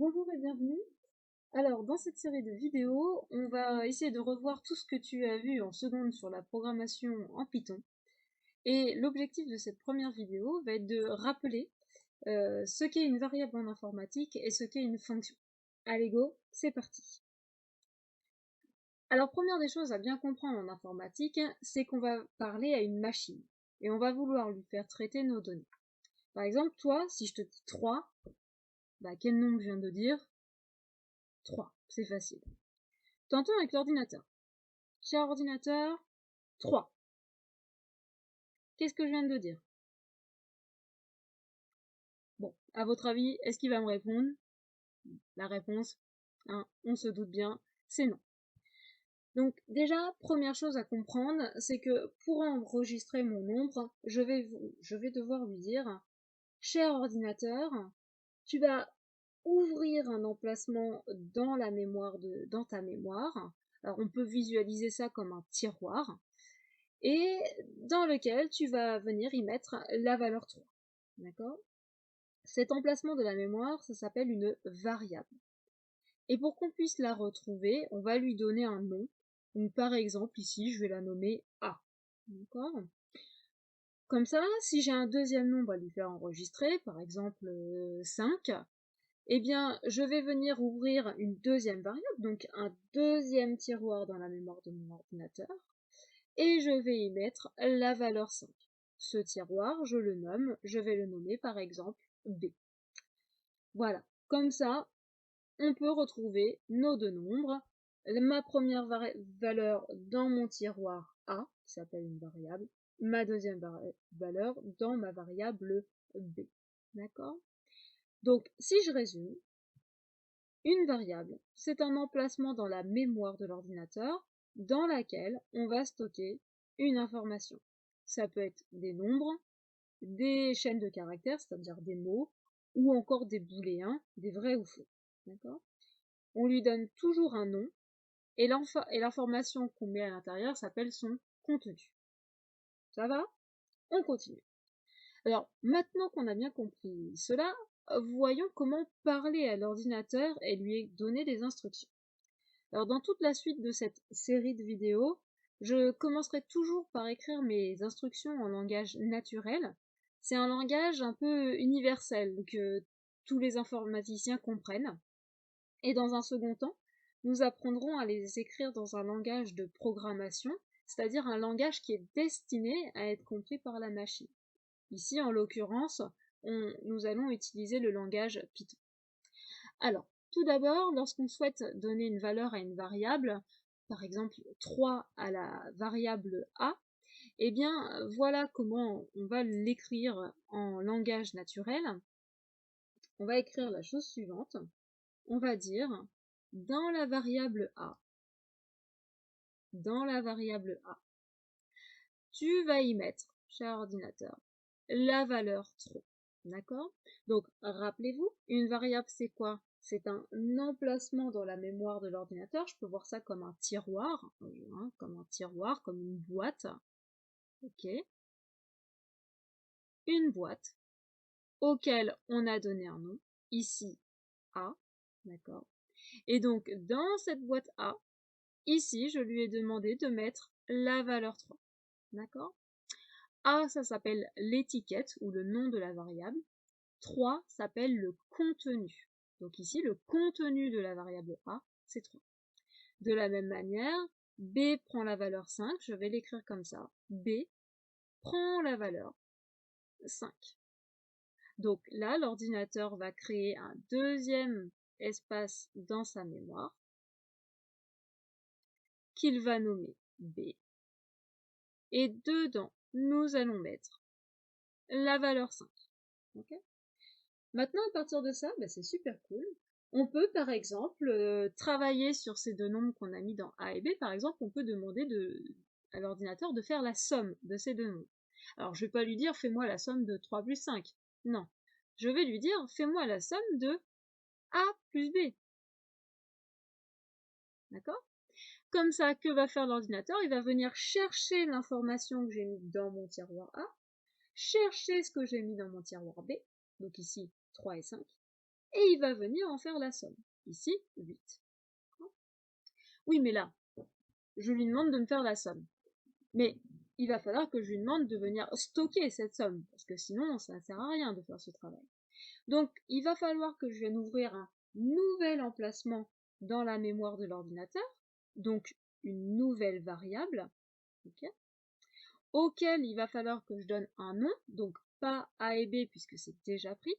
Bonjour et bienvenue. Alors, dans cette série de vidéos, on va essayer de revoir tout ce que tu as vu en seconde sur la programmation en Python. Et l'objectif de cette première vidéo va être de rappeler ce qu'est une variable en informatique et ce qu'est une fonction. Allez go, c'est parti. Alors, première des choses à bien comprendre en informatique, c'est qu'on va parler à une machine. Et on va vouloir lui faire traiter nos données. Par exemple, toi, si je te dis 3, quel nombre je viens de dire? 3, c'est facile. T'entends avec l'ordinateur. Cher ordinateur, 3. Qu'est-ce que je viens de dire? Bon, à votre avis, est-ce qu'il va me répondre? La réponse, on se doute bien, c'est non. Donc déjà, première chose à comprendre, c'est que pour enregistrer mon nombre, je vais devoir lui dire, cher ordinateur, tu vas ouvrir un emplacement dans la mémoire dans ta mémoire. Alors on peut visualiser ça comme un tiroir, et dans lequel tu vas venir y mettre la valeur 3. D'accord? Cet emplacement de la mémoire, ça s'appelle une variable. Et pour qu'on puisse la retrouver, on va lui donner un nom. Donc par exemple, ici, je vais la nommer A. D'accord? Comme ça, si j'ai un deuxième nombre à lui faire enregistrer, par exemple 5, eh bien, je vais venir ouvrir une deuxième variable, donc un deuxième tiroir dans la mémoire de mon ordinateur, et je vais y mettre la valeur 5. Ce tiroir, je vais le nommer par exemple B. Voilà, comme ça, on peut retrouver nos deux nombres, ma première valeur dans mon tiroir A, qui s'appelle une variable, ma deuxième valeur dans ma variable B. D'accord? Donc, si je résume, une variable, c'est un emplacement dans la mémoire de l'ordinateur dans laquelle on va stocker une information. Ça peut être des nombres, des chaînes de caractères, c'est-à-dire des mots, ou encore des booléens, des vrais ou faux. D'accord? On lui donne toujours un nom, et l'information qu'on met à l'intérieur s'appelle son contenu. Ça va? On continue. Alors, maintenant qu'on a bien compris cela, voyons comment parler à l'ordinateur et lui donner des instructions. Alors, dans toute la suite de cette série de vidéos, je commencerai toujours par écrire mes instructions en langage naturel. C'est un langage un peu universel que tous les informaticiens comprennent. Et dans un second temps, nous apprendrons à les écrire dans un langage de programmation, c'est-à-dire un langage qui est destiné à être compris par la machine. Ici, en l'occurrence, nous allons utiliser le langage Python. Alors, tout d'abord, lorsqu'on souhaite donner une valeur à une variable, par exemple 3 à la variable A, eh bien, voilà comment on va l'écrire en langage naturel. On va écrire la chose suivante. On va dire, dans la variable A, tu vas y mettre, cher ordinateur, la valeur 3. D'accord? Donc, rappelez-vous, une variable, c'est quoi? C'est un emplacement dans la mémoire de l'ordinateur. Je peux voir ça comme un tiroir, comme une boîte. Ok? Une boîte auquel on a donné un nom, ici A. D'accord? Et donc, dans cette boîte A, ici, je lui ai demandé de mettre la valeur 3. D'accord? A, ça s'appelle l'étiquette ou le nom de la variable. 3 s'appelle le contenu. Donc ici, le contenu de la variable A, c'est 3. De la même manière, B prend la valeur 5, je vais l'écrire comme ça. B prend la valeur 5. Donc là, l'ordinateur va créer un deuxième espace dans sa mémoire qu'il va nommer B. Et dedans, nous allons mettre la valeur 5. Okay? Maintenant, à partir de ça, c'est super cool. On peut, par exemple, travailler sur ces deux nombres qu'on a mis dans A et B. Par exemple, on peut demander à l'ordinateur de faire la somme de ces deux nombres. Alors, je ne vais pas lui dire, fais-moi la somme de 3 plus 5. Non. Je vais lui dire, fais-moi la somme de A plus B. D'accord? Comme ça, que va faire l'ordinateur? Il va venir chercher l'information que j'ai mis dans mon tiroir A, chercher ce que j'ai mis dans mon tiroir B, donc ici 3 et 5, et il va venir en faire la somme. Ici, 8. Oui, mais là, je lui demande de me faire la somme. Mais il va falloir que je lui demande de venir stocker cette somme, parce que sinon, ça ne sert à rien de faire ce travail. Donc, il va falloir que je vienne ouvrir un nouvel emplacement dans la mémoire de l'ordinateur, donc une nouvelle variable, okay, auquel il va falloir que je donne un nom, donc pas A et B puisque c'est déjà pris.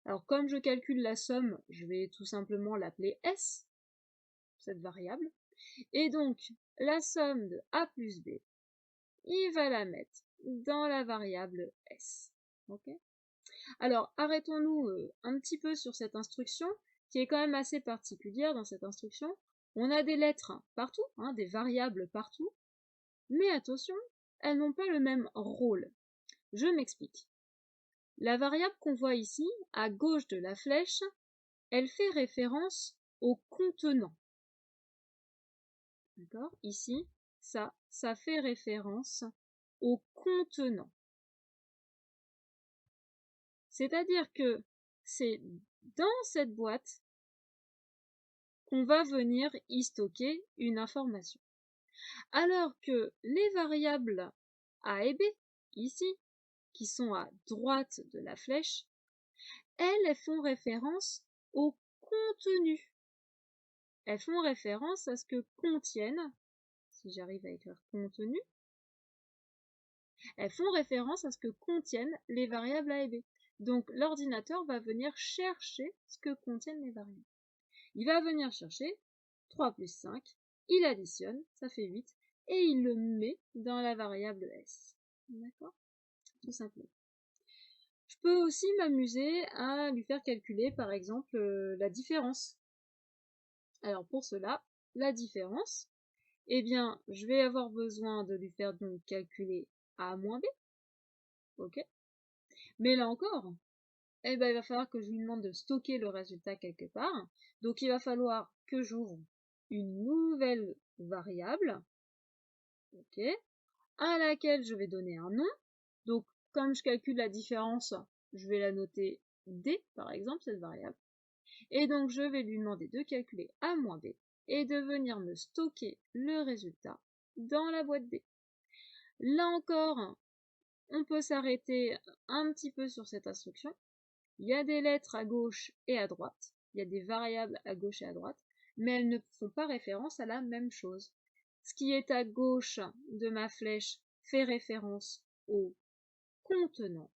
Alors, comme je calcule la somme, je vais tout simplement l'appeler S, cette variable. Et donc, la somme de A plus B, il va la mettre dans la variable S. Okay. Alors, arrêtons-nous un petit peu sur cette instruction, qui est quand même assez particulière dans cette instruction. On a des lettres partout, hein, des variables partout, mais attention, elles n'ont pas le même rôle. Je m'explique. La variable qu'on voit ici, à gauche de la flèche, elle fait référence au contenant. D'accord? Ici, ça fait référence au contenant. C'est-à-dire que c'est dans cette boîte qu'on va venir y stocker une information. Alors que les variables A et B, ici, qui sont à droite de la flèche, elles font référence au contenu. Elles font référence à ce que contiennent, si j'arrive à écrire contenu, elles font référence à ce que contiennent les variables A et B. Donc l'ordinateur va venir chercher ce que contiennent les variables. Il va venir chercher 3 plus 5, il additionne, ça fait 8, et il le met dans la variable S. D'accord? Tout simplement. Je peux aussi m'amuser à lui faire calculer, par exemple, la différence. Alors pour cela, la différence, eh bien, je vais avoir besoin de lui faire donc calculer A moins B. Ok? Mais là encore, eh ben, il va falloir que je lui demande de stocker le résultat quelque part. Donc il va falloir que j'ouvre une nouvelle variable, ok, à laquelle je vais donner un nom. Donc comme je calcule la différence, je vais la noter D, par exemple, cette variable. Et donc je vais lui demander de calculer A moins B et de venir me stocker le résultat dans la boîte D. Là encore, on peut s'arrêter un petit peu sur cette instruction. Il y a des lettres à gauche et à droite, il y a des variables à gauche et à droite, mais elles ne font pas référence à la même chose. Ce qui est à gauche de ma flèche fait référence au contenant.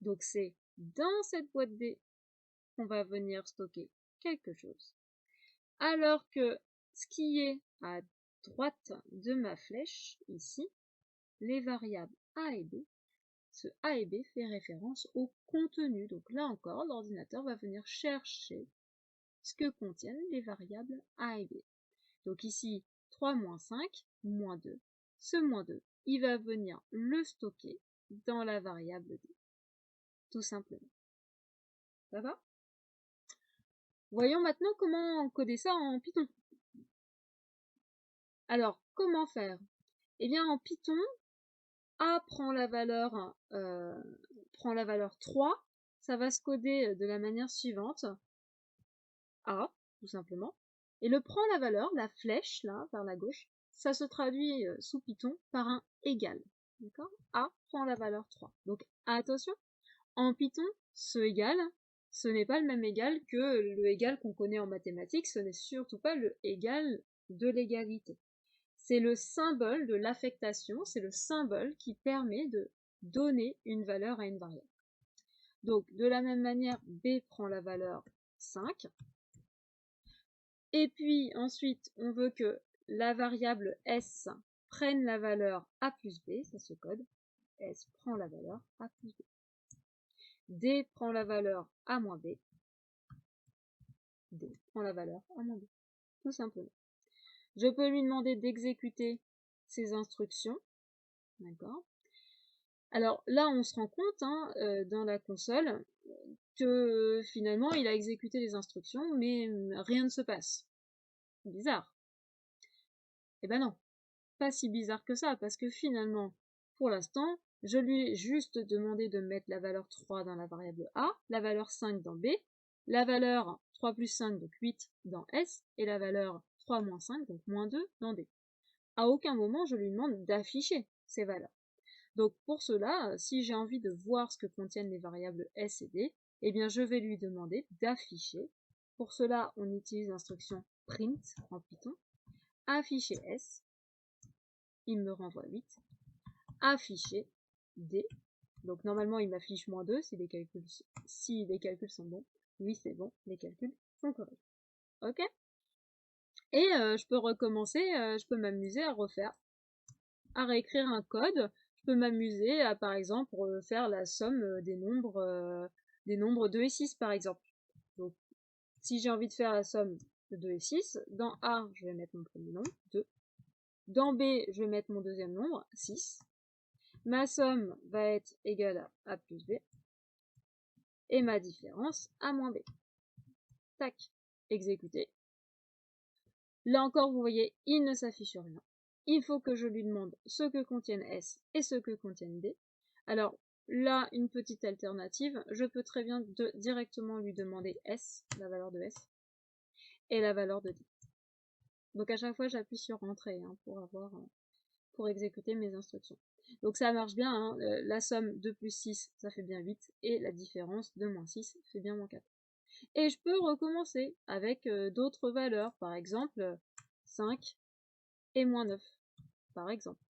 Donc c'est dans cette boîte D qu'on va venir stocker quelque chose. Alors que ce qui est à droite de ma flèche, ici, les variables A et B, ce A et B fait référence au contenu. Donc là encore, l'ordinateur va venir chercher ce que contiennent les variables A et B. Donc ici, 3 moins 5, moins 2. Ce moins 2, il va venir le stocker dans la variable D. Tout simplement. Ça va? Voyons maintenant comment coder ça en Python. Alors, comment faire? Eh bien, en Python, A prend la valeur 3, ça va se coder de la manière suivante. A, tout simplement. Et le prend la valeur, la flèche, là, vers la gauche, ça se traduit sous Python par un égal. D'accord? A prend la valeur 3. Donc, attention, en Python, ce égal, ce n'est pas le même égal que le égal qu'on connaît en mathématiques, ce n'est surtout pas le égal de l'égalité. C'est le symbole de l'affectation, c'est le symbole qui permet de donner une valeur à une variable. Donc, de la même manière, B prend la valeur 5. Et puis, ensuite, on veut que la variable S prenne la valeur A plus B, ça se code. S prend la valeur A plus B. D prend la valeur A moins B. D prend la valeur A moins B. Tout simplement. Je peux lui demander d'exécuter ces instructions. D'accord? Alors là, on se rend compte dans la console que finalement, il a exécuté les instructions, mais rien ne se passe. Bizarre. Eh ben non, pas si bizarre que ça, parce que finalement, pour l'instant, je lui ai juste demandé de mettre la valeur 3 dans la variable A, la valeur 5 dans B, la valeur 3 plus 5, donc 8 dans S, et la valeur 3 moins 5, donc moins 2 dans D. À aucun moment, je lui demande d'afficher ces valeurs. Donc pour cela, si j'ai envie de voir ce que contiennent les variables S et D, eh bien je vais lui demander d'afficher. Pour cela, on utilise l'instruction print en Python. Afficher S, il me renvoie 8. Afficher D, donc normalement il m'affiche moins 2 si les calculs sont bons. Oui, c'est bon, les calculs sont corrects. Ok? Et je peux recommencer, je peux m'amuser à réécrire un code. Je peux m'amuser à, par exemple, faire la somme des nombres 2 et 6, par exemple. Donc, si j'ai envie de faire la somme de 2 et 6, dans A, je vais mettre mon premier nombre, 2. Dans B, je vais mettre mon deuxième nombre, 6. Ma somme va être égale à A plus B. Et ma différence, A moins B. Tac, exécuter. Là encore, vous voyez, il ne s'affiche rien. Il faut que je lui demande ce que contiennent S et ce que contiennent D. Alors là, une petite alternative, je peux très bien directement lui demander S, la valeur de S, et la valeur de D. Donc à chaque fois, j'appuie sur Entrée pour exécuter mes instructions. Donc ça marche bien, hein. La somme 2 plus 6, ça fait bien 8, et la différence 2 moins 6 fait bien moins 4. Et je peux recommencer avec d'autres valeurs, par exemple 5 et moins 9, par exemple.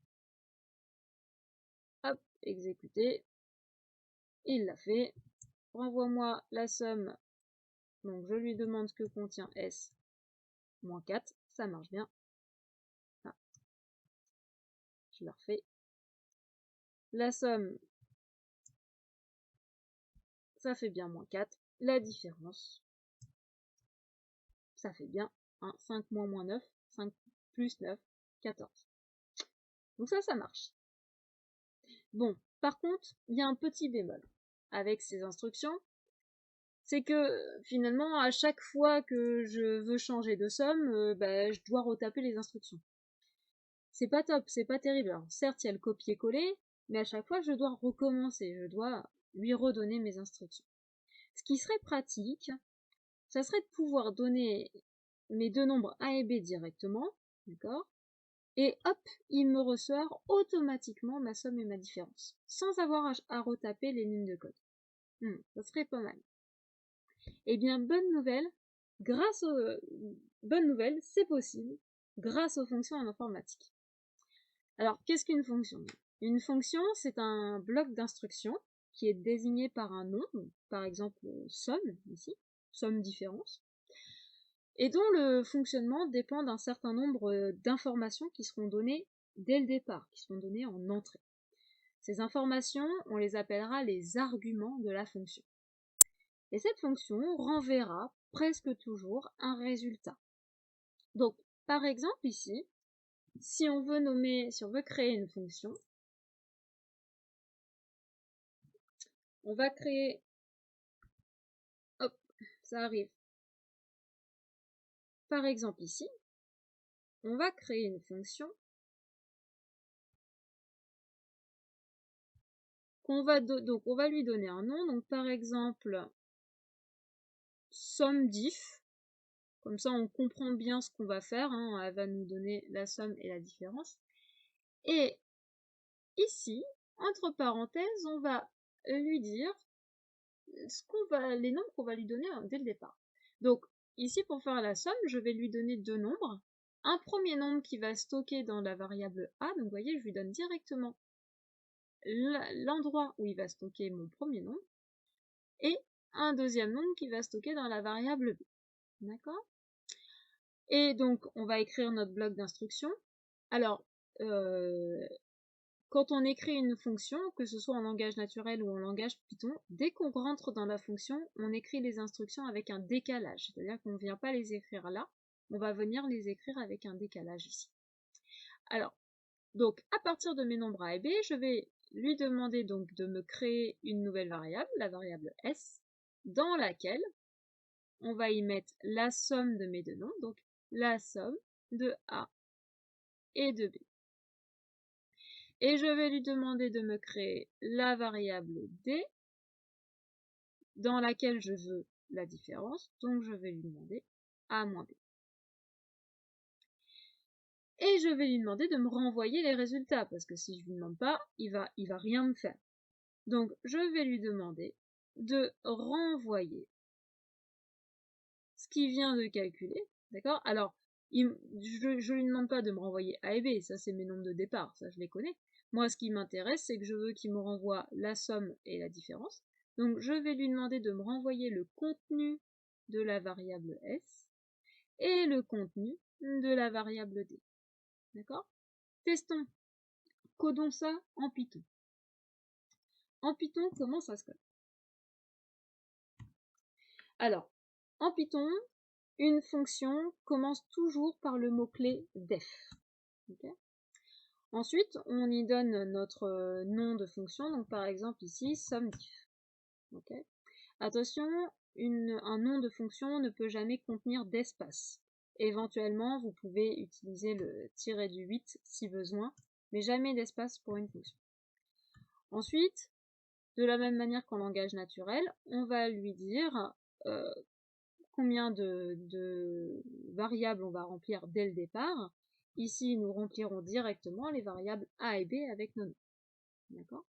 Hop, exécuter. Il l'a fait. Renvoie-moi la somme. Donc je lui demande ce que contient S, moins 4, ça marche bien. Ah. Je le refais. La somme, ça fait bien moins 4. La différence, ça fait bien 5 moins 9, 5 plus 9, 14. Donc ça marche. Bon, par contre, il y a un petit bémol avec ces instructions, c'est que finalement, à chaque fois que je veux changer de somme, je dois retaper les instructions. C'est pas top, c'est pas terrible. Alors certes, il y a le copier-coller, mais à chaque fois, je dois recommencer, je dois lui redonner mes instructions. Ce qui serait pratique, ça serait de pouvoir donner mes deux nombres A et B directement, d'accord? Et hop, il me ressort automatiquement ma somme et ma différence, sans avoir à retaper les lignes de code. Ça serait pas mal. Eh bien, bonne nouvelle, c'est possible, grâce aux fonctions en informatique. Alors, qu'est-ce qu'une fonction? Une fonction, c'est un bloc d'instructions qui est désigné par un nom, par exemple somme, ici, somme différence, et dont le fonctionnement dépend d'un certain nombre d'informations qui seront données dès le départ, qui seront données en entrée. Ces informations, on les appellera les arguments de la fonction. Et cette fonction renverra presque toujours un résultat. Donc, par exemple ici, si on veut créer une fonction, on va créer, hop, ça arrive. Par exemple ici, on va créer une fonction donc on va lui donner un nom, donc par exemple, somme diff, comme ça on comprend bien ce qu'on va faire, hein, elle va nous donner la somme et la différence. Et ici, entre parenthèses, on va lui dire les nombres qu'on va lui donner dès le départ. Donc ici, pour faire la somme, je vais lui donner deux nombres. Un premier nombre qui va stocker dans la variable A, donc vous voyez, je lui donne directement l'endroit où il va stocker mon premier nombre, et un deuxième nombre qui va stocker dans la variable B. D'accord? Et donc, on va écrire notre bloc d'instruction. Alors, quand on écrit une fonction, que ce soit en langage naturel ou en langage Python, dès qu'on rentre dans la fonction, on écrit les instructions avec un décalage. C'est-à-dire qu'on ne vient pas les écrire là, on va venir les écrire avec un décalage ici. Alors, donc, à partir de mes nombres A et B, je vais lui demander donc de me créer une nouvelle variable, la variable S, dans laquelle on va y mettre la somme de mes deux nombres, donc la somme de A et de B. Et je vais lui demander de me créer la variable D dans laquelle je veux la différence. Donc je vais lui demander A moins B. Et je vais lui demander de me renvoyer les résultats, parce que si je lui demande pas, il va rien me faire. Donc je vais lui demander de renvoyer ce qu'il vient de calculer, d'accord? Alors, je lui demande pas de me renvoyer A et B, ça c'est mes nombres de départ, ça je les connais. Moi, ce qui m'intéresse, c'est que je veux qu'il me renvoie la somme et la différence. Donc, je vais lui demander de me renvoyer le contenu de la variable S et le contenu de la variable D. D'accord? Testons. Codons ça en Python. En Python, comment ça se code? Alors, en Python, une fonction commence toujours par le mot-clé def. Okay. Ensuite, on y donne notre nom de fonction, donc par exemple ici, SUMDIF. Okay. Attention, un nom de fonction ne peut jamais contenir d'espace. Éventuellement, vous pouvez utiliser le tiret du 8 si besoin, mais jamais d'espace pour une fonction. Ensuite, de la même manière qu'en langage naturel, on va lui dire combien de variables on va remplir dès le départ. Ici, nous remplirons directement les variables A et B avec nos noms. D'accord?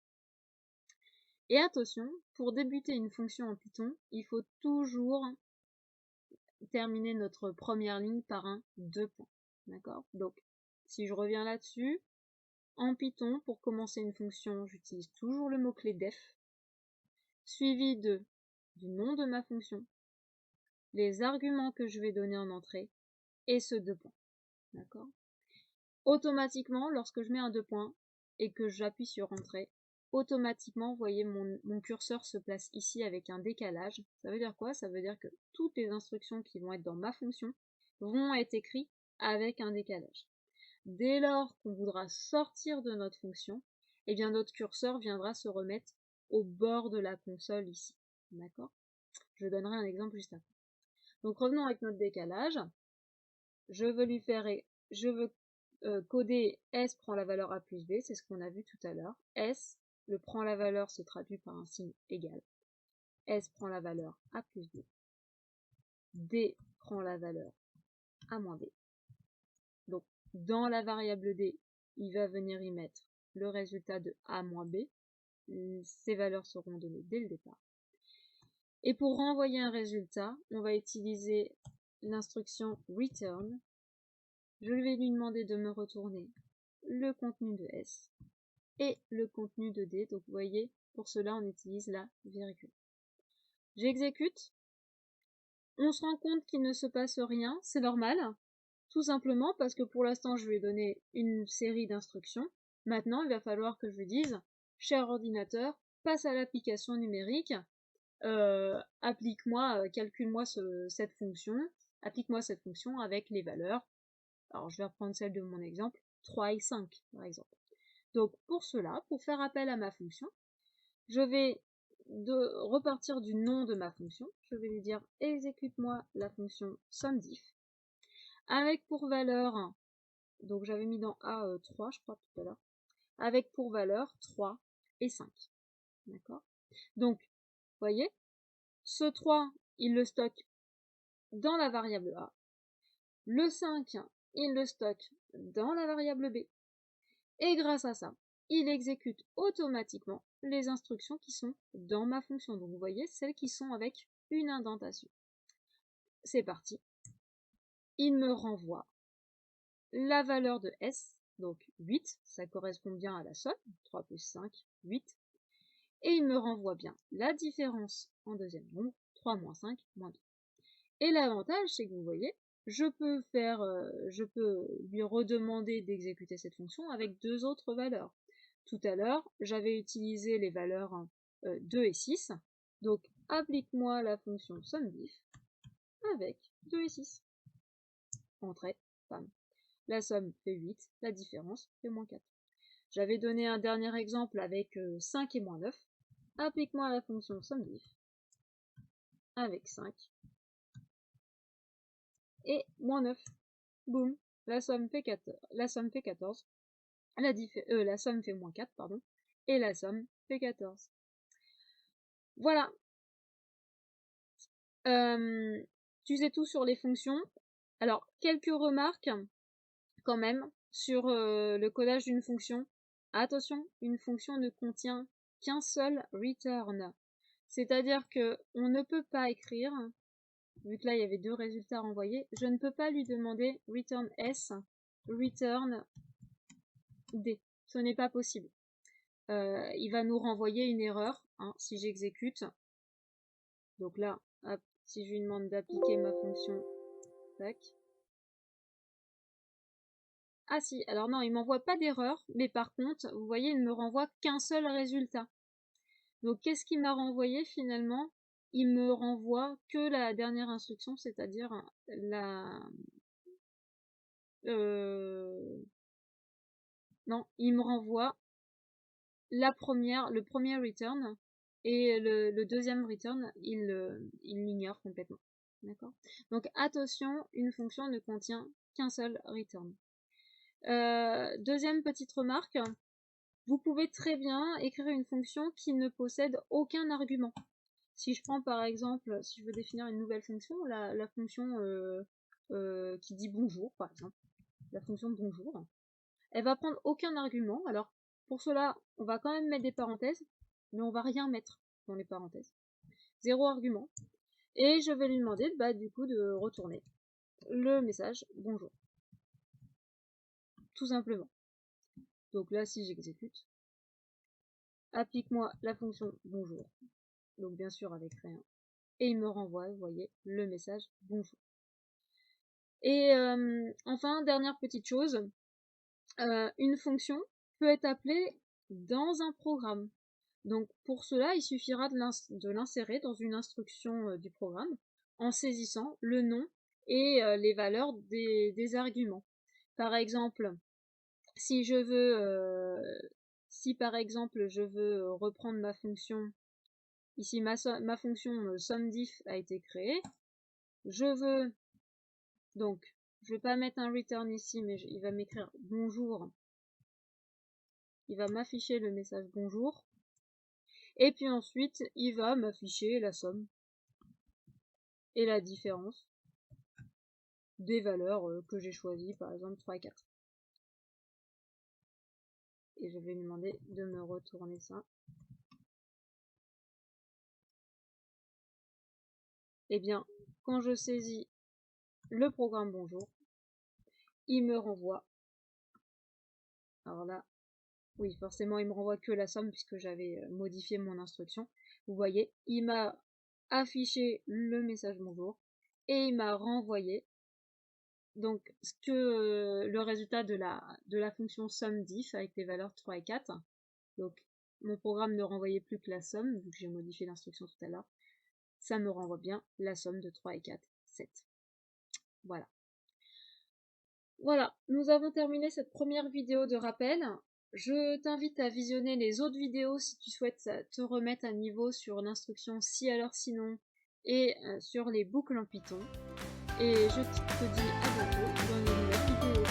Et attention, pour débuter une fonction en Python, il faut toujours terminer notre première ligne par un 2 points. D'accord? Donc, si je reviens là-dessus, en Python, pour commencer une fonction, j'utilise toujours le mot-clé def, suivi du nom de ma fonction, les arguments que je vais donner en entrée, et ce 2 points. D'accord? Automatiquement, lorsque je mets un 2 points et que j'appuie sur Entrée, automatiquement, vous voyez, mon curseur se place ici avec un décalage. Ça veut dire quoi? Ça veut dire que toutes les instructions qui vont être dans ma fonction vont être écrites avec un décalage. Dès lors qu'on voudra sortir de notre fonction, eh bien notre curseur viendra se remettre au bord de la console ici. D'accord? Je donnerai un exemple juste après. Donc revenons avec notre décalage. Je veux coder S prend la valeur A plus B, c'est ce qu'on a vu tout à l'heure. S, le prend la valeur se traduit par un signe égal. S prend la valeur A plus B. D prend la valeur A moins B. Donc, dans la variable D, il va venir y mettre le résultat de A moins B. Ces valeurs seront données dès le départ. Et pour renvoyer un résultat, on va utiliser l'instruction return. Je vais lui demander de me retourner le contenu de S et le contenu de D. Donc vous voyez, pour cela on utilise la virgule. J'exécute. On se rend compte qu'il ne se passe rien, c'est normal. Tout simplement parce que pour l'instant je lui ai donné une série d'instructions. Maintenant il va falloir que je lui dise, cher ordinateur, passe à l'application numérique, applique-moi, calcule-moi cette fonction, applique-moi cette fonction avec les valeurs. Alors je vais reprendre celle de mon exemple, 3 et 5 par exemple. Donc pour cela, pour faire appel à ma fonction, je vais repartir du nom de ma fonction. Je vais lui dire exécute-moi la fonction SUMDIF avec pour valeur, donc j'avais mis dans A 3 je crois tout à l'heure, avec pour valeur 3 et 5. D'accord? Donc, vous voyez, ce 3, il le stocke dans la variable A. Le 5, il le stocke dans la variable B. Et grâce à ça, il exécute automatiquement les instructions qui sont dans ma fonction. Donc vous voyez, celles qui sont avec une indentation. C'est parti. Il me renvoie la valeur de S, donc 8, ça correspond bien à la somme, 3 plus 5, 8. Et il me renvoie bien la différence en deuxième nombre, 3 moins 5, moins 2. Et l'avantage, c'est que vous voyez, je peux lui redemander d'exécuter cette fonction avec deux autres valeurs. Tout à l'heure, j'avais utilisé les valeurs 2 et 6. Donc, applique-moi la fonction SUMDIF avec 2 et 6. Entrée, bam. La somme fait 8, la différence fait moins 4. J'avais donné un dernier exemple avec 5 et moins 9. Applique-moi la fonction SUMDIF avec 5 et moins 9. Boum, la somme fait 14. la somme fait moins 4, pardon, et la somme fait 14. Voilà. Tu sais tout sur les fonctions. Alors, quelques remarques quand même sur le codage d'une fonction. Attention, une fonction ne contient qu'un seul return. C'est-à-dire que on ne peut pas écrire, vu que là il y avait 2 résultats renvoyés, je ne peux pas lui demander return S, return D. Ce n'est pas possible. Il va nous renvoyer une erreur si j'exécute. Donc là, hop, si je lui demande d'appliquer ma fonction, tac. Ah si, alors non, il m'envoie pas d'erreur, mais par contre, vous voyez, il ne me renvoie qu'un seul résultat. Donc qu'est-ce qu'il m'a renvoyé finalement? Il me renvoie que la dernière instruction, c'est-à-dire non, il me renvoie le premier return, et le deuxième return, il l'ignore complètement. D'accord? Donc attention, une fonction ne contient qu'un seul return. Deuxième petite remarque, vous pouvez très bien écrire une fonction qui ne possède aucun argument. Si je prends par exemple, si je veux définir une nouvelle fonction, la fonction qui dit bonjour par exemple, la fonction bonjour, elle va prendre aucun argument. Alors pour cela, on va quand même mettre des parenthèses, mais on va rien mettre dans les parenthèses. 0 argument. Et je vais lui demander du coup de retourner le message bonjour. Tout simplement. Donc là, si j'exécute, applique-moi la fonction bonjour. Donc bien sûr avec rien. Et il me renvoie, vous voyez, le message bonjour. Et enfin, dernière petite chose, une fonction peut être appelée dans un programme. Donc pour cela, il suffira de l'insérer dans une instruction du programme en saisissant le nom et les valeurs des arguments. Par exemple, si par exemple je veux reprendre ma fonction, ici ma fonction SUMDIF a été créée, je veux donc, je vais pas mettre un return ici, mais il va m'écrire bonjour. Il va m'afficher le message bonjour. Et puis ensuite, il va m'afficher la somme et la différence des valeurs que j'ai choisies, par exemple 3 et 4. Et je vais lui demander de me retourner ça. Et bien, quand je saisis le programme bonjour, il me renvoie. Alors là, oui, forcément, il me renvoie que la somme puisque j'avais modifié mon instruction. Vous voyez, il m'a affiché le message bonjour et il m'a renvoyé donc le résultat de la fonction SUMDIF avec les valeurs 3 et 4. Donc mon programme ne renvoyait plus que la somme, vu que j'ai modifié l'instruction tout à l'heure. Ça me renvoie bien la somme de 3 et 4, 7. Voilà. Voilà, nous avons terminé cette première vidéo de rappel. Je t'invite à visionner les autres vidéos si tu souhaites te remettre à niveau sur l'instruction si alors sinon et sur les boucles en Python. Et je te dis à bientôt dans une nouvelle vidéo.